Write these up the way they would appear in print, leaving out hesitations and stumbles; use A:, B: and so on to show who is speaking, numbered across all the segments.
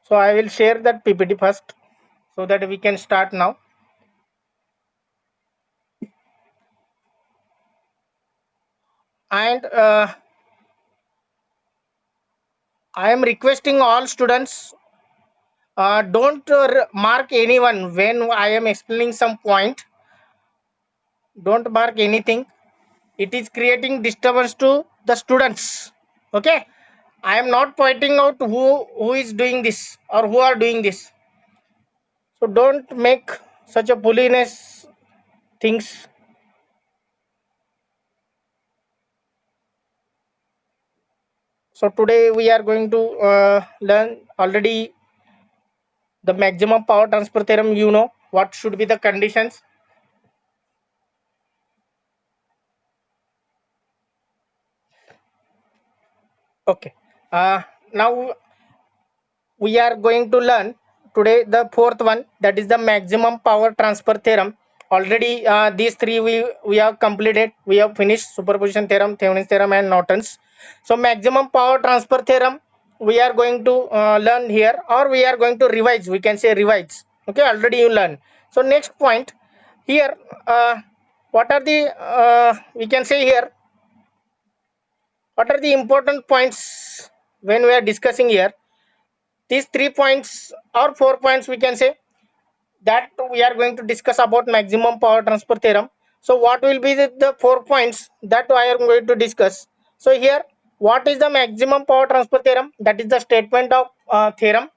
A: So I will share that PPT first so that we can start now. And I am requesting all students, don't mark anyone when I am explaining some point. Don't mark anything. It is creating disturbance to the students. Okay. I am not pointing out who is doing this or who are doing this. So don't make such a bulliness things. So today we are going to learn already the maximum power transfer theorem. You know what should be the conditions. Okay. Now we are going to learn today the fourth one, that is the maximum power transfer theorem. Already these three we have completed. We have finished superposition theorem, Thevenin's theorem, and Norton's. So maximum power transfer theorem we are going to learn here, or we are going to revise. We can say revise. Okay, already you learn. So next point here, what are the we can say here, what are the important points when we are discussing here? These 3 points or 4 points we can say that we are going to discuss about maximum power transfer theorem. So what will be the 4 points that I am going to discuss? So here, what is the maximum power transfer theorem? That is the statement of theorem.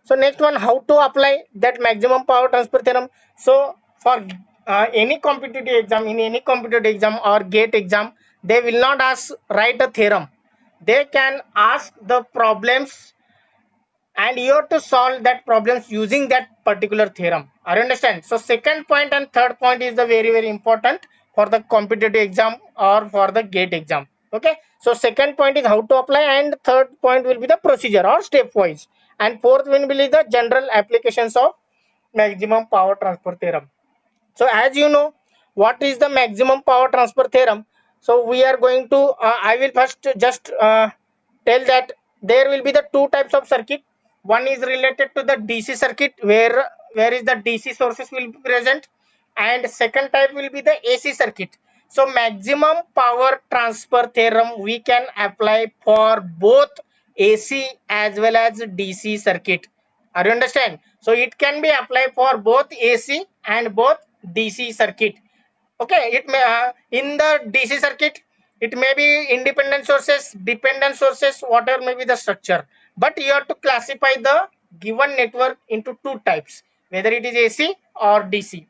A: So next one, how to apply that maximum power transfer theorem? So for any competitive exam, in any competitive exam or gate exam, they will not ask write a theorem. They can ask the problems and you have to solve that problems using that particular theorem. I understand. So second point and third point is the very important for the competitive exam or for the gate exam. Okay. So second point is how to apply, and third point will be the procedure or stepwise, and fourth will be the general applications of maximum power transfer theorem. So as you know, what is the maximum power transfer theorem? So we are going to I will first just tell that there will be the two types of circuit. One is related to the DC circuit, where is the DC sources will be present, and second type will be the AC circuit. So maximum power transfer theorem we can apply for both AC as well as DC circuit. Are you understand? So it can be applied for both AC and both DC circuit. Okay, it may in the DC circuit it may be independent sources, dependent sources, whatever may be the structure. But you have to classify the given network into two types, whether it is AC or DC.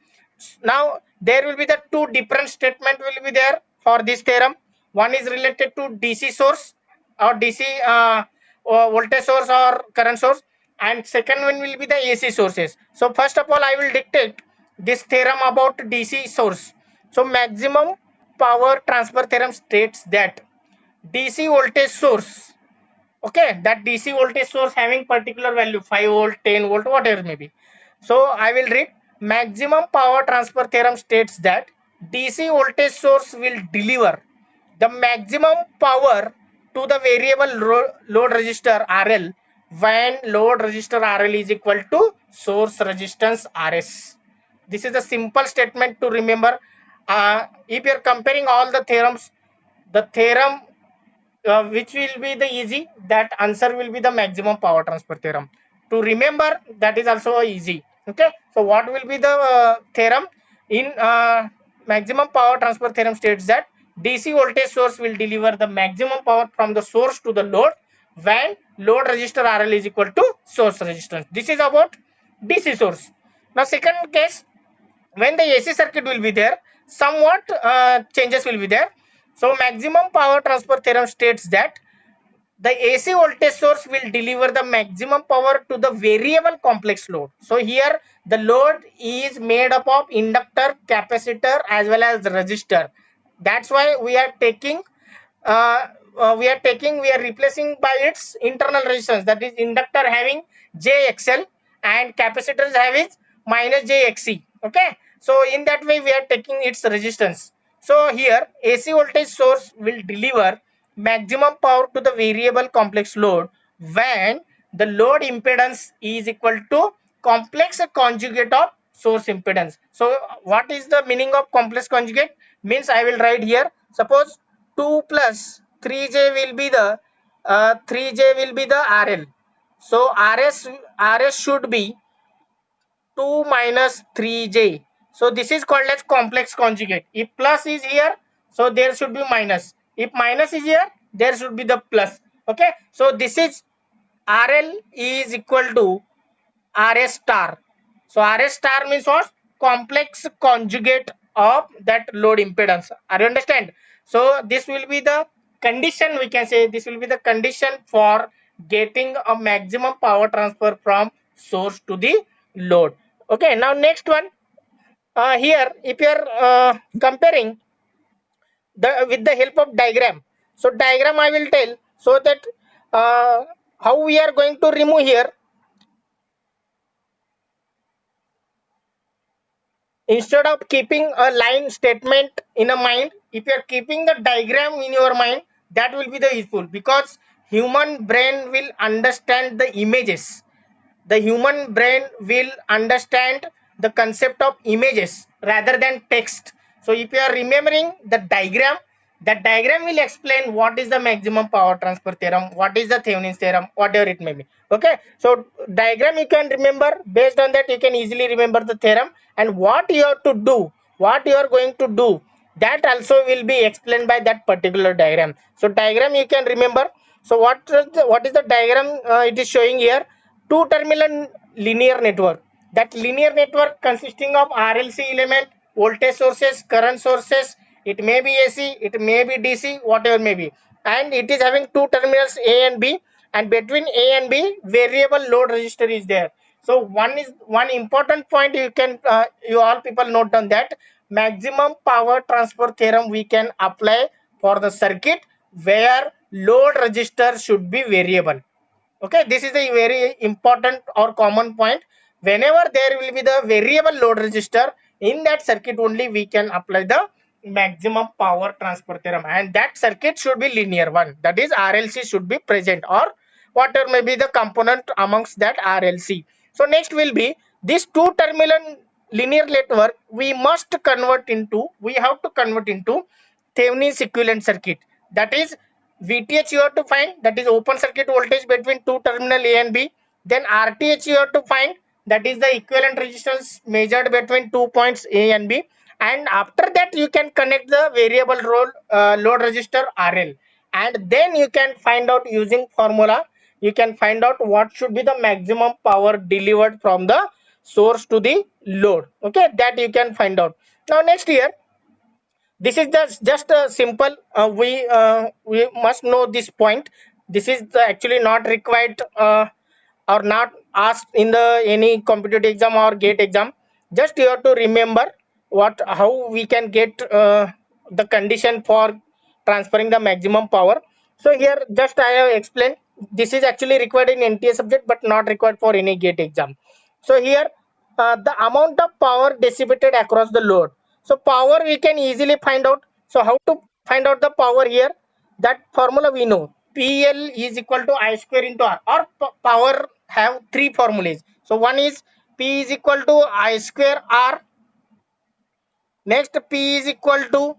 A: Now there will be the two different statement will be there for this theorem. One is related to DC source or DC or voltage source or current source, and second one will be the AC sources. So first of all, I will dictate this theorem about DC source. So maximum power transfer theorem states that DC voltage source, okay, that DC voltage source having particular value 5 volt, 10 volt, whatever may be. So I will read, maximum power transfer theorem states that DC voltage source will deliver the maximum power to the variable load resistor RL when load resistor RL is equal to source resistance RS. This is a simple statement to remember. If you are comparing all the theorems, the theorem which will be the easy, that answer will be the maximum power transfer theorem. To remember, that is also easy. Okay, so what will be the theorem in maximum power transfer theorem states that DC voltage source will deliver the maximum power from the source to the load when load resistor RL is equal to source resistance. This is about DC source. Now second case, when the AC circuit will be there, somewhat changes will be there. So maximum power transfer theorem states that the AC voltage source will deliver the maximum power to the variable complex load. So here the load is made up of inductor, capacitor as well as resistor. That's why we are replacing by its internal resistance, that is inductor having JXL and capacitors having minus JXC. Okay, so in that way we are taking its resistance. So here AC voltage source will deliver maximum power to the variable complex load when the load impedance is equal to complex conjugate of source impedance. So what is the meaning of complex conjugate? Means I will write here, suppose 2 plus 3j will be the 3j will be the RL. So RS should be 2 minus 3j. So this is called as complex conjugate. If plus is here, so there should be minus. If minus is here, there should be the plus. Okay. So this is RL is equal to RS star. So RS star means what? Complex conjugate of that load impedance. Are you understand? So this will be the condition, we can say this will be the condition for getting a maximum power transfer from source to the load. Okay, now next one. Here if you are comparing the with the help of diagram. So diagram I will tell, so that uh, how we are going to remove here. Instead of keeping a line statement in a mind, if you are keeping the diagram in your mind, that will be the useful, because human brain will understand the images. The human brain will understand the concept of images rather than text. So if you are remembering the diagram, that diagram will explain what is the maximum power transfer theorem, what is the Thevenin's theorem, whatever it may be. Okay, so diagram you can remember, based on that you can easily remember the theorem, and what you have to do, what you are going to do, that also will be explained by that particular diagram. So diagram you can remember. So what is the diagram it is showing here? Two terminal linear network. That linear network consisting of RLC element, voltage sources, current sources, it may be AC, it may be DC, whatever may be, and it is having two terminals A and B, and between A and B variable load resistor is there. So one important point, you can you all people note down that maximum power transfer theorem we can apply for the circuit where load resistor should be variable. Okay, this is a very important or common point. Whenever there will be the variable load resistor, in that circuit only we can apply the maximum power transfer theorem, and that circuit should be linear one, that is RLC should be present, or whatever may be the component amongst that RLC. So next will be this two terminal linear network, we have to convert into Thevenin's equivalent circuit. That is VTH you have to find, that is open circuit voltage between two terminal A and B. Then RTH you have to find, that is the equivalent resistance measured between 2 points A and B. And after that you can connect the variable load resistor RL, and then you can find out using formula, you can find out what should be the maximum power delivered from the source to the load. Okay, that you can find out. Now next here, this is just a simple, we must know this point. This is actually not required or not asked in the any competitive exam or gate exam. Just you have to remember what, how we can get the condition for transferring the maximum power. So here just I have explained, this is actually required in NTA subject but not required for any gate exam. So here the amount of power dissipated across the load. So power we can easily find out. So how to find out the power here? That formula we know. PL is equal to I square into R, or power have three formulas. So one is P is equal to I square R. Next P is equal to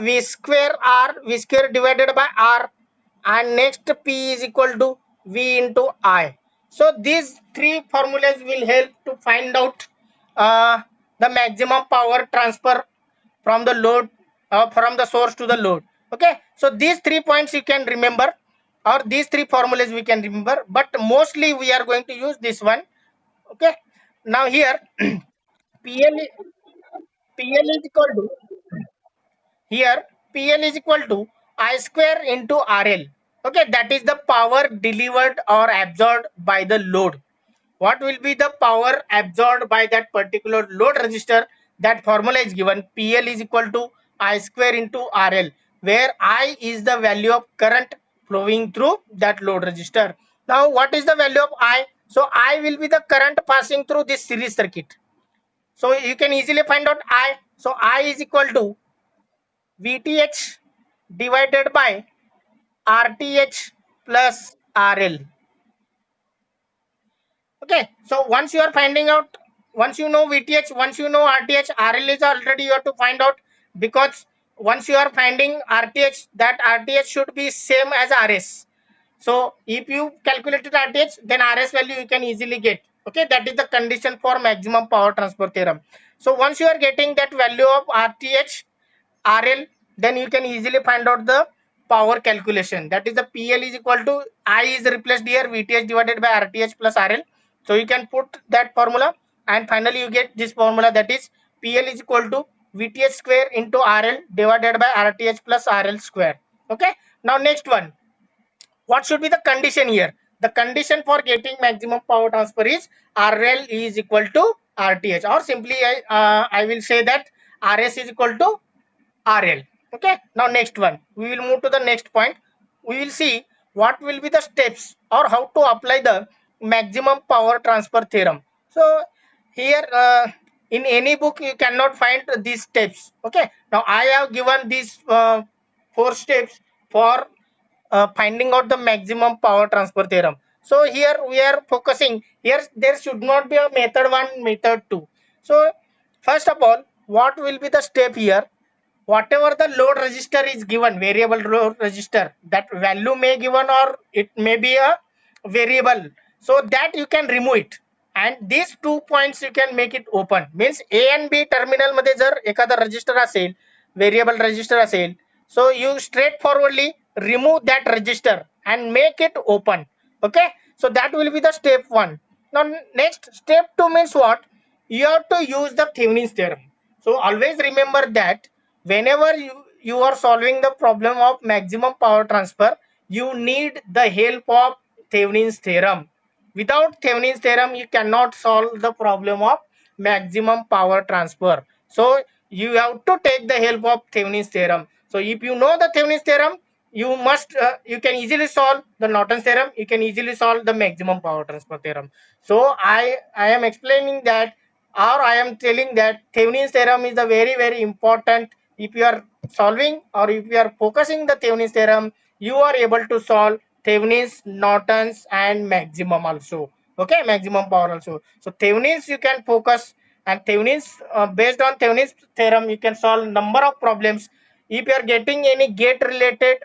A: V square R, V square divided by R, and next P is equal to V into I. So these three formulas will help to find out uh, the maximum power transfer from the load, from the source to the load. Okay, so these 3 points you can remember, or these three formulas we can remember, but mostly we are going to use this one. Okay, now here PL, PL is equal to, here PL is equal to I square into RL. Okay, that is the power delivered or absorbed by the load. What will be the power absorbed by that particular load resistor? That formula is given, PL is equal to I square into RL, where I is the value of current flowing through that load resistor. Now what is the value of I? So I will be the current passing through this series circuit. So you can easily find out I. So I is equal to VTH divided by RTH plus RL. Okay, so once you are finding out, once you know VTH, once you know RTH, RL is already you have to find out, because once you are finding RTH, that RTH should be same as RS. So if you calculated RTH, then RS value you can easily get. Okay, that is the condition for maximum power transfer theorem. So once you are getting that value of RTH, RL, then you can easily find out the power calculation. That is the PL is equal to, I is replaced here, VTH divided by RTH plus RL. So you can put that formula, and finally you get this formula, that is PL is equal to VTH square into RL divided by RTH plus RL square. Okay, now next one, what should be the condition here? The condition for getting maximum power transfer is RL is equal to RTH, or simply I will say that RS is equal to RL. Okay, now next one, we will move to the next point. We will see what will be the steps or how to apply the maximum power transfer theorem. So here in any book you cannot find these steps. Okay, now I have given these 4 steps for finding out the maximum power transfer theorem. So here we are focusing, here there should not be a method 1, method 2. So first of all, what will be the step here? Whatever the load register is given, variable load register, that value may given or it may be a variable, so that you can remove it, and these 2 points you can make it open. Means A and B terminal मध्ये जर एखादा register असेल, variable register असेल, so you straightforwardly remove that register and make it open. Okay, so that will be the step 1. Now next, step 2 means what? You have to use the Thevenin's theorem. So always remember that whenever you are solving the problem of maximum power transfer, you need the help of Thevenin's theorem. Without Thevenin's theorem, you cannot solve the problem of maximum power transfer. So you have to take the help of Thevenin's theorem. So if you know the Thevenin's theorem, you can easily solve the Norton's theorem. You can easily solve the maximum power transfer theorem. So I am explaining that, or I am telling that Thevenin's theorem is a very important. If you are solving or if you are focusing the Thevenin's theorem, you are able to solve Thevenin's, Norton's and maximum also. Okay, maximum power also. So Thevenin's you can focus, and Thevenin's based on Thevenin's theorem you can solve number of problems. If you are getting any gate related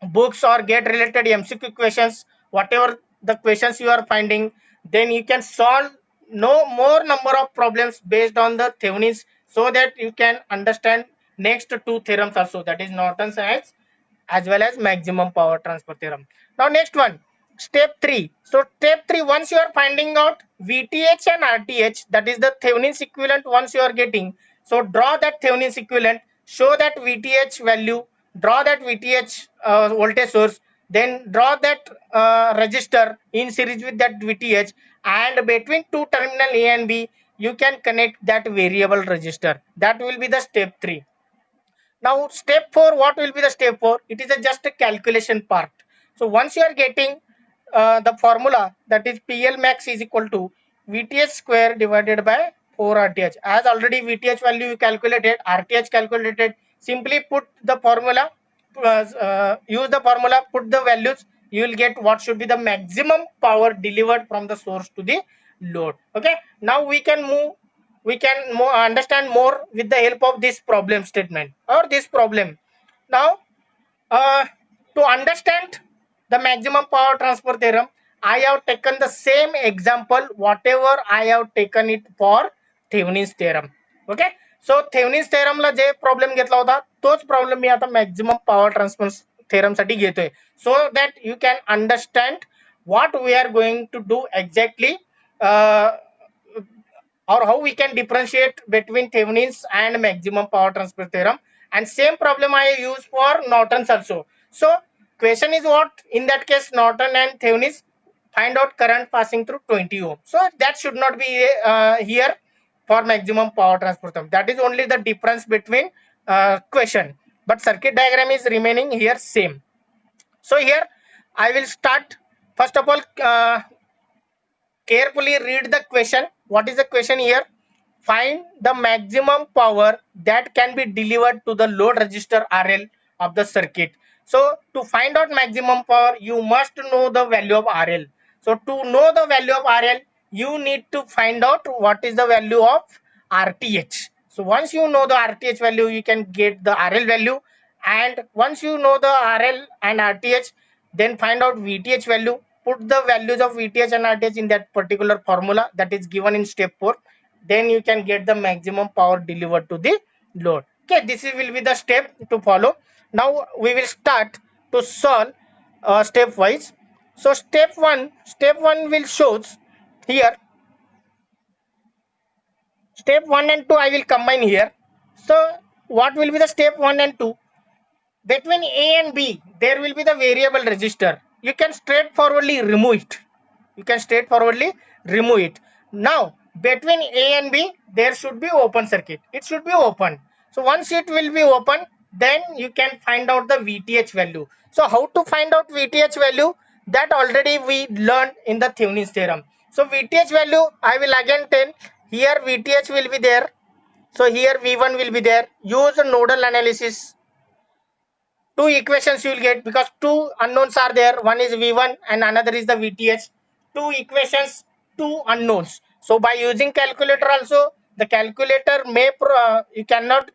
A: books or gate related MCQ questions, whatever the questions you are finding, then you can solve no more number of problems based on the Thevenin's, so that you can understand next 2 theorems also, that is Norton's as well as maximum power transfer theorem. Now next one, step 3. So step 3, once you are finding out VTH and RTH, that is the Thevenin's equivalent, once you are getting, so draw that Thevenin's equivalent, show that VTH value, draw that VTH voltage source, then draw that resistor in series with that VTH, and between 2 terminal A and B you can connect that variable resistor. That will be the step 3. Now step 4, what will be the step 4? It is just a calculation part. So once you are getting the formula, that is PL max is equal to VTH square divided by 4 RTH. As already VTH value you calculated, RTH calculated, simply put the formula, use the formula, put the values, you will get what should be the maximum power delivered from the source to the load. Okay, now we can understand more with the help of this problem statement or this problem. Now uh, to understand the maximum power transfer theorem, I have taken the same example whatever I have taken it for Thevenin's theorem. Okay, so Thevenin's theorem La J problem घेतला होता तोच problem मी आता maximum power transfer theorem साठी घेतोय, so that you can understand what we are going to do exactly, or how we can differentiate between Thevenin's and maximum power transfer theorem. And same problem I use for Norton's also. So question is what? In that case, Norton and Thevenin's, find out current passing through 20 ohm. So that should not be here for maximum power transfer theorem. That is only the difference between question. But circuit diagram is remaining here same. So here I will start. First of all, carefully read the question. What is the question here? Find the maximum power that can be delivered to the load resistor RL of the circuit. So to find out maximum power, you must know the value of RL. So to know the value of RL, you need to find out what is the value of RTH. So once you know the RTH value, you can get the RL value. And once you know the RL and RTH, then find out VTH value. Put the values of VTH and RTH in that particular formula that is given in step 4. Then you can get the maximum power delivered to the load. Okay, this will be the step to follow. Now we will start to solve step wise. So step one will shows here. Step 1 and 2 I will combine here. So what will be the step 1 and 2? Between A and B, there will be the variable resistor. You can straightforwardly remove it. You can straightforwardly remove it. Now, between A and B, there should be open circuit. It should be open. So once it will be open, then you can find out the VTH value. So how to find out VTH value? That already we learned in the Thevenin's theorem. So VTH value, I will again tell. Here VTH will be there. So here V1 will be there. Use a nodal analysis. Two equations you will get because two unknowns are there. One is V1 and another is the VTH. Two equations, two unknowns. So by using calculator also, the calculator may you cannot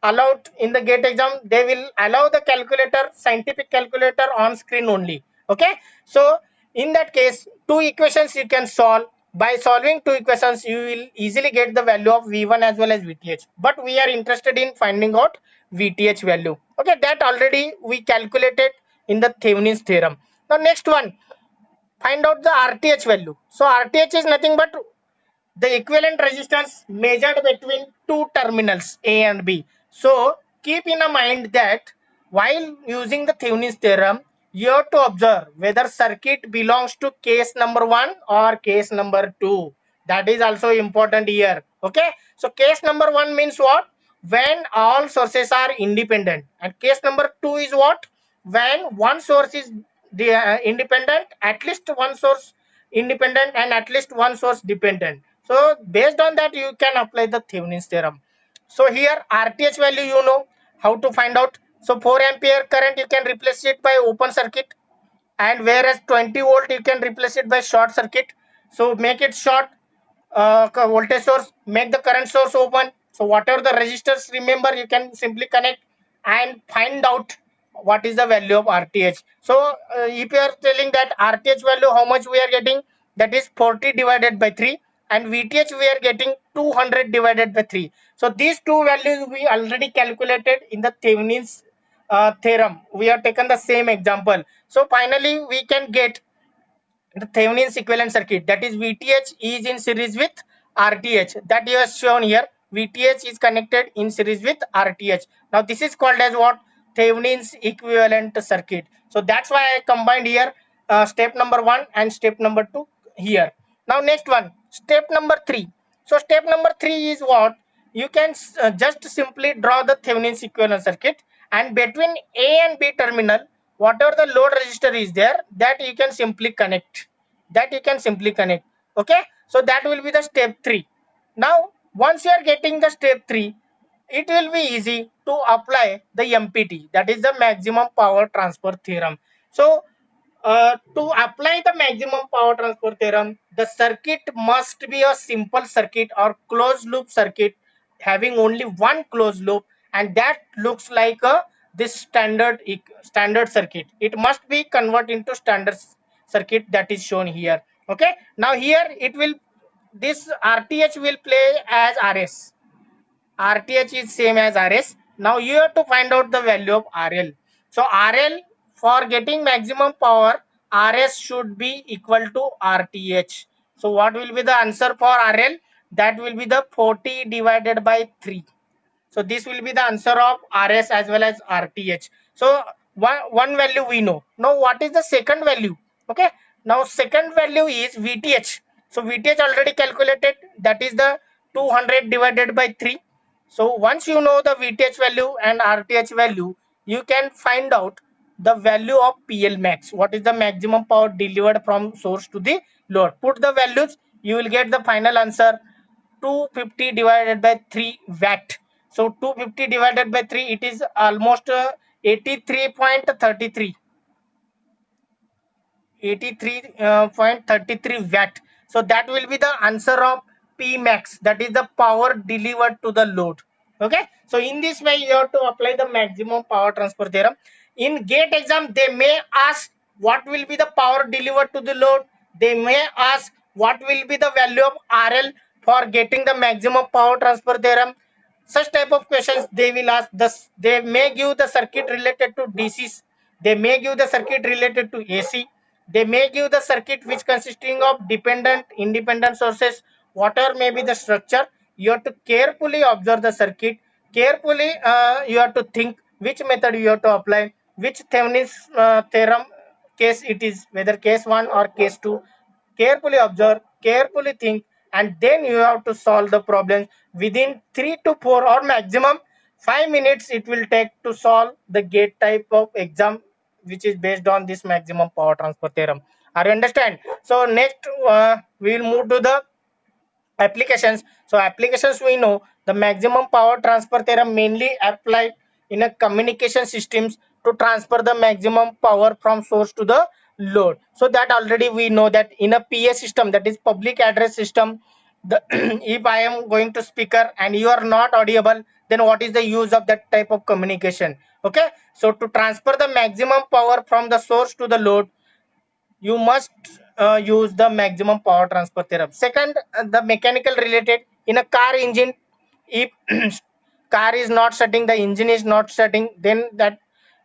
A: allow it in the gate exam. They will allow the calculator, scientific calculator on screen only. Okay. So in that case, two equations you can solve. By solving two equations, you will easily get the value of V1 as well as VTH. But we are interested in finding out VTH value. Okay, that already we calculated in the Thevenin's theorem. Now next one, find out the RTH value. So RTH is nothing but the equivalent resistance measured between two terminals A and B. So keep in mind that while using the Thevenin's theorem, you have to observe whether circuit belongs to case number 1 or case number 2. That is also important here. Okay. So case number 1 means what? When all sources are independent. And case number 2 is what? When one source is independent, at least one source independent and at least one source dependent. So based on that, you can apply the Thevenin's theorem. So here RTH value you know how to find out. So 4 ampere current you can replace it by open circuit, and whereas 20 volt you can replace it by short circuit. So make it short voltage source, make the current source open. So whatever the resistors remember, you can simply connect and find out what is the value of RTH. So if you are telling that RTH value how much we are getting, that is 40 divided by 3, and VTH we are getting 200 divided by 3. So these two values we already calculated in the Thevenin's theorem. We have taken the same example. So finally we can get the Thevenin's equivalent circuit, that is VTH is in series with RTH, that you have shown here. VTH is connected in series with RTH. Now this is called as what? Thevenin's equivalent circuit. So that's why I combined here step number 1 and step number 2 here. Now next one, step number 3. So step number 3 is what? You can just simply draw the Thevenin's equivalent circuit, and between A and B terminal, whatever the load resistor is there, that you can simply connect. Okay, so that will be the step 3. Now once you are getting the step 3, it will be easy to apply the MPT, that is the maximum power transfer theorem. So to apply the maximum power transfer theorem, the circuit must be a simple circuit or closed loop circuit having only one closed loop, and that looks like a this standard circuit. It must be converted into standard circuit that is shown here. Okay, now here it will, this RTH will play as RS. RTH is same as RS. Now you have to find out the value of RL. So RL, for getting maximum power, RS should be equal to RTH. So what will be the answer for RL? That will be the 40 divided by 3. So this will be the answer of RS as well as RTH. So one value we know. Now what is the second value? Okay. Now second value is VTH. So VTH already calculated. That is the 200 divided by 3. So once you know the VTH value and RTH value, you can find out the value of PL max. What is the maximum power delivered from source to the load? Put the values, you will get the final answer 250 divided by 3 watt. So 250 divided by 3, it is almost 83.33. 83.33 watt. So that will be the answer of P max, that is the power delivered to the load. Okay, so in this way you have to apply the maximum power transfer theorem. In GATE exam they may ask what will be the power delivered to the load. They may ask what will be the value of RL for getting the maximum power transfer theorem. Such type of questions they will ask. This they may give the circuit related to DCs, they may give the circuit related to AC, they may give the circuit which consisting of dependent independent sources. Whatever may be the structure, you have to carefully observe the circuit, carefully you have to think which method you have to apply, which Thevenin's theorem case it is, whether case 1 or case 2. Carefully observe, carefully think, and then you have to solve the problem within 3 to 4 or maximum 5 minutes it will take to solve the GATE type of exam which is based on this maximum power transfer theorem. Are you understand? So next we will move to the applications. So applications, we know the maximum power transfer theorem mainly applied in a communication systems to transfer the maximum power from source to the load. So that already we know that in a PA system, that is public address system, the if I am going to speaker and you are not audible, then what is the use of that type of communication? Okay, so to transfer the maximum power from the source to the load, you must use the maximum power transfer theorem. Second, the mechanical related in a car engine, if car is not setting, the engine is not setting, then that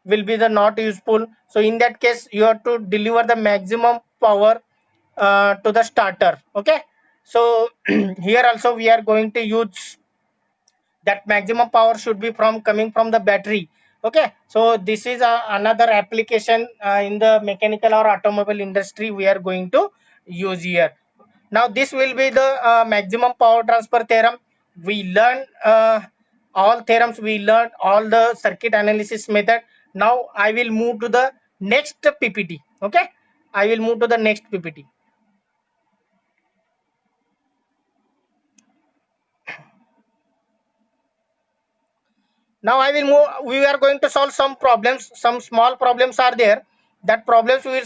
A: will be the not useful. So in that case you have to deliver the maximum power to the starter. Okay, so here also we are going to use that maximum power should be from coming from the battery. Okay, so this is another application in the mechanical or automobile industry we are going to use here. Now this will be the maximum power transfer theorem. We learn all theorems, we learned all the circuit analysis method. Now I will move to the next PPT. Okay, I will move to the next PPT. Now I will move, we are going to solve some problems, some small problems are there, that problems we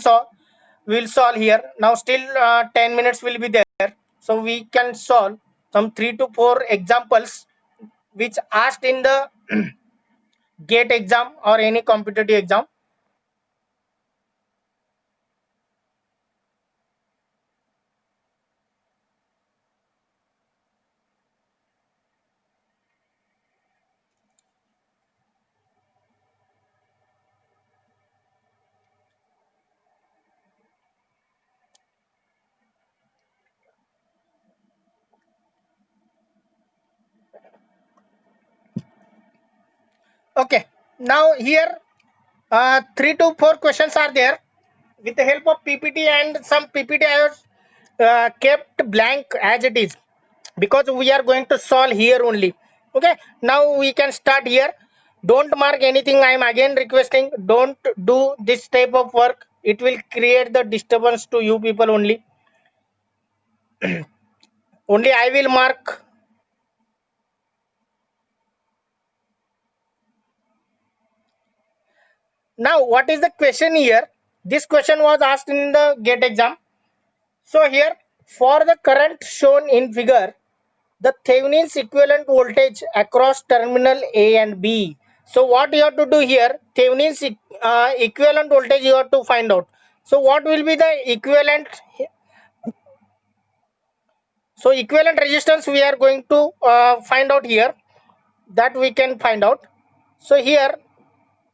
A: will solve here. Now still 10 minutes will be there, so we can solve some 3 to 4 examples which asked in the GATE exam or any competitive exam. Okay, now here 3 to 4 questions are there. With the help of PPT and some PPT I have kept blank as it is, because we are going to solve here only. Okay, now we can start here. Don't mark anything. I am again requesting, don't do this type of work, it will create the disturbance to you people only. Only I will mark. Now what is the question here? This question was asked in the GATE exam. So here, for the current shown in figure, the Thevenin's equivalent voltage across terminal A and B. So what you have to do here, Thevenin's equivalent voltage you have to find out. So what will be the equivalent? So equivalent resistance we are going to find out here, that we can find out. So here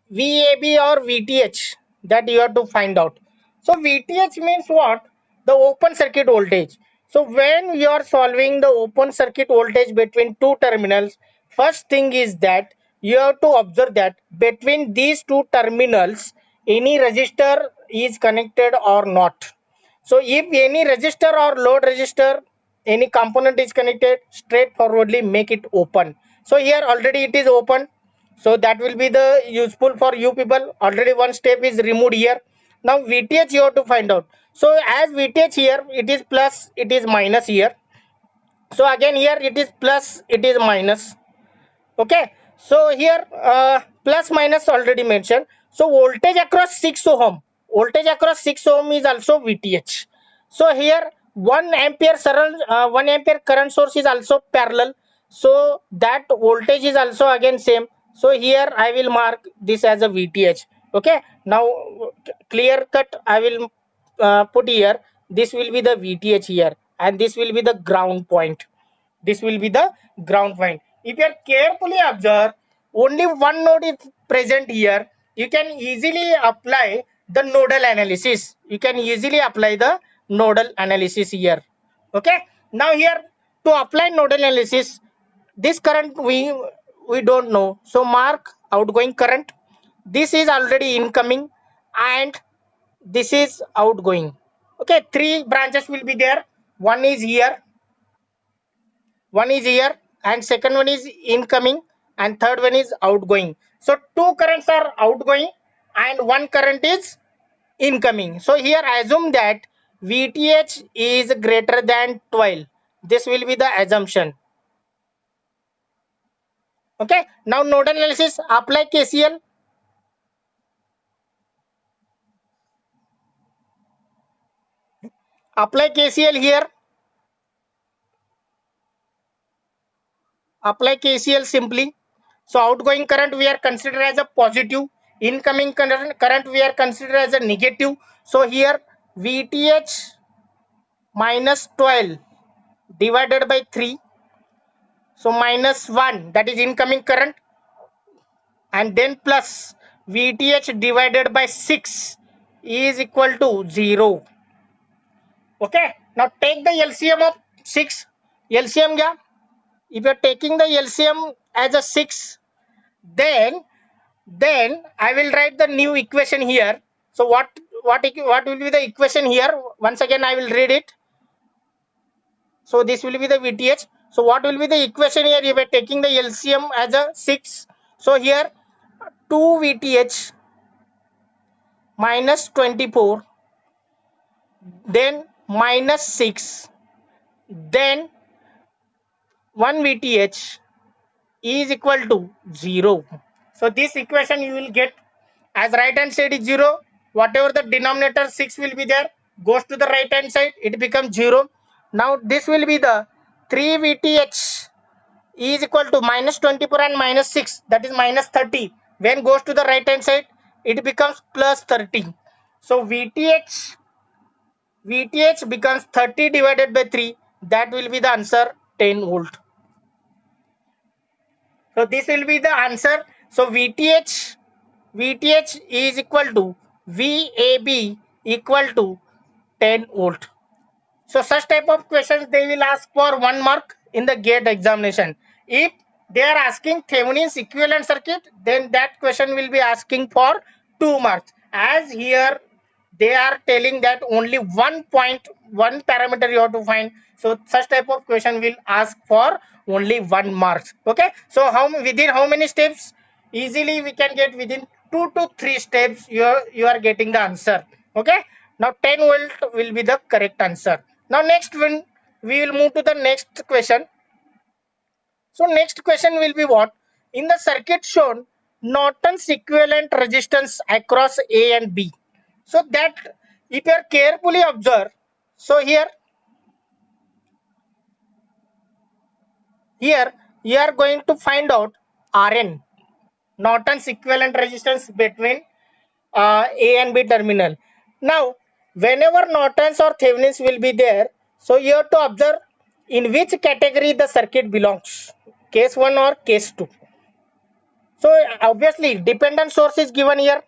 A: VAB or VTH, that you have to find out. So VTH means what? The open circuit voltage. So when you are solving the open circuit voltage between two terminals, first thing is that you have to observe that between these two terminals any resistor is connected or not. So if any resistor or load resistor, any component is connected, straightforwardly make it open. So here already it is open, so that will be the useful for you people. Already one step is removed here. Now VTH you have to find out. So as VTH here it is plus, it is minus here. So again here it is plus, it is minus. Okay, so here plus minus already mentioned. So voltage across 6 ohm. voltage across 6 ohm is also VTH. So here 1 ampere 1 ampere current source is also parallel, so that voltage is also again same. So here I will mark this as a VTH. Okay, now clear cut I will put here, this will be the VTH here, and this will be the ground point. This will be the ground point. If you are carefully observe, only one node is present here. You can easily apply the nodal analysis. You can easily apply the nodal analysis here. Okay. Now here to apply nodal analysis, this current we don't know. So mark outgoing current. This is already incoming, and this is outgoing. Okay, three branches will be there. One is here, one is here, and second one is incoming, and third one is outgoing. So two currents are outgoing and one current is incoming. So here assume that VTH is greater than 12. This will be the assumption. Okay, now nodal analysis, apply KCL. Apply KCL here. Apply KCL simply. So outgoing current we are considered as a positive, incoming current we are considered as a negative. So here VTH minus 12 divided by 3, so minus 1, that is incoming current, and then plus VTH divided by 6 is equal to 0. Okay, now take the LCM of 6. LCM kya? If you are taking the LCM as a 6, then I will write the new equation here. So what will be the equation here? Once again I will read it. So this will be the VTH. So what will be the equation here? If we are taking the LCM as a 6, so here 2 VTH minus 24, then minus 6, then 1 VTH is equal to 0. So this equation you will get as right hand side is 0. Whatever the denominator 6 will be there, goes to the right hand side, it becomes 0. Now this will be the 3 VTH is equal to minus 24 and minus 6, that is minus 30. When goes to the right hand side, it becomes plus 30. So VTH becomes 30 divided by 3, that will be the answer, 10 volt. So this will be the answer. So VTH is equal to VAB equal to 10 volt. So such type of questions they will ask for 1 mark in the GATE examination. If they are asking Thevenin's equivalent circuit, then that question will be asking for 2 marks. As here they are telling that only 1 parameter you have to find. So such type of question will ask for only 1 marks. Okay. So within how many steps? Easily we can get within 2 to 3 steps you are getting the answer. Okay. Now 10 volt will be the correct answer. Now next one, we will move to the next question. So next question will be what? In the circuit shown, Norton's equivalent resistance across A and B. So that if you are carefully observe, so here you are going to find out RN, Norton's equivalent resistance between A and B terminal. Now whenever Norton's or Thevenin's will be there, so you have to observe in which category the circuit belongs, case 1 or case 2. So obviously dependent source is given here,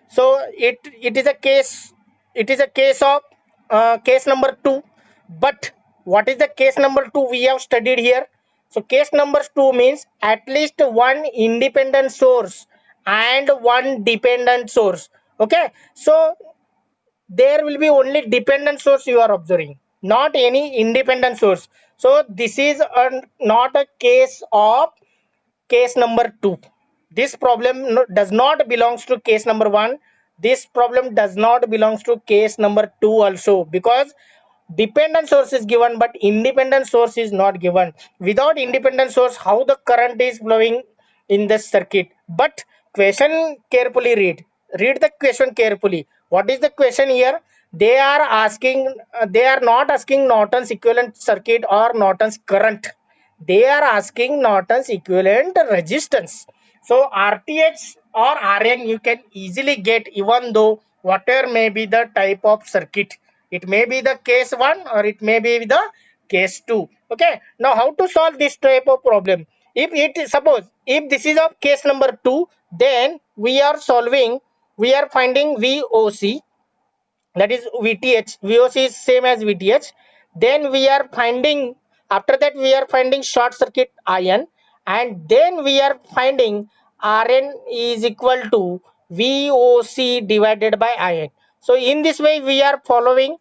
A: so it is a case of case number 2. But what is the case number 2 we have studied here? So case number 2 means at least one independent source and one dependent source. Okay, so there will be only dependent source you are observing, not any independent source. So this is not a case of case number 2. This problem does not belongs to case number 1. This problem does not belongs to case number 2 also, because dependent source is given but independent source is not given. Without independent source, how the current is flowing in the circuit? But question carefully read the question carefully. What is the question here? They are asking, they are not asking Norton's equivalent circuit or Norton's current. They are asking Norton's equivalent resistance. So RTH or RN you can easily get, even though whatever may be the type of circuit. It may be the case 1 or it may be the case 2. Okay. Now how to solve this type of problem? If it is, suppose if this is of case number 2, then we are solving, we are finding VOC, that is VTH. VOC is same as VTH. Then we are finding, after that we are finding short circuit IN, and then we are finding RN is equal to VOC divided by IN. So in this way we are following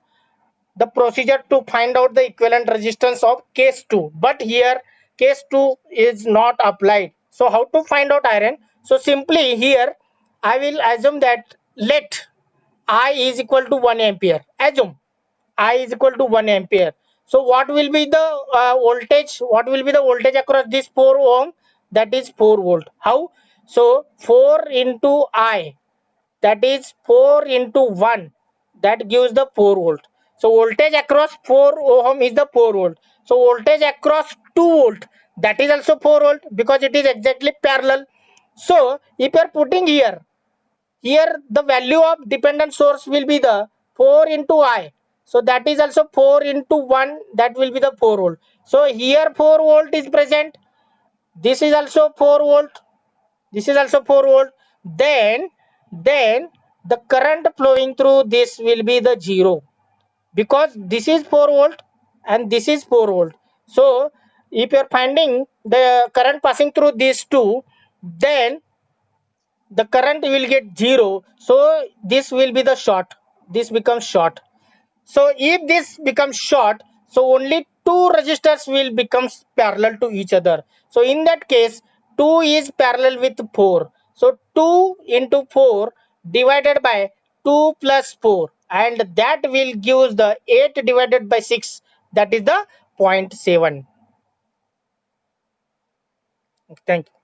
A: the procedure to find out the equivalent resistance of case 2, but here case 2 is not applied. So how to find out iron? So simply here I will assume that let I is equal to 1 ampere. Assume I is equal to 1 ampere. So what will be the voltage? What will be the voltage across this 4 ohm? That is 4 volt. How? So 4 into I, that is 4 into 1, that gives the 4 volt. So voltage across 4 ohm is the 4 volt. So voltage across 2 volt, that is also 4 volt, because it is exactly parallel. So if you are putting here the value of dependent source will be the 4 into I. So that is also 4 into 1, that will be the 4 volt. So here 4 volt is present. This is also 4 volt. This is also 4 volt. Then the current flowing through this will be the 0, because this is 4 volt and this is 4 volt. So if you are finding the current passing through these two, then the current will get 0. So this will be the short, this becomes short. So if this becomes short, so only two resistors will become parallel to each other. So in that case 2 is parallel with 4. So 2 into 4 divided by 2 plus 4, and that will give the 8 divided by 6, that is the 0.7. Thank you.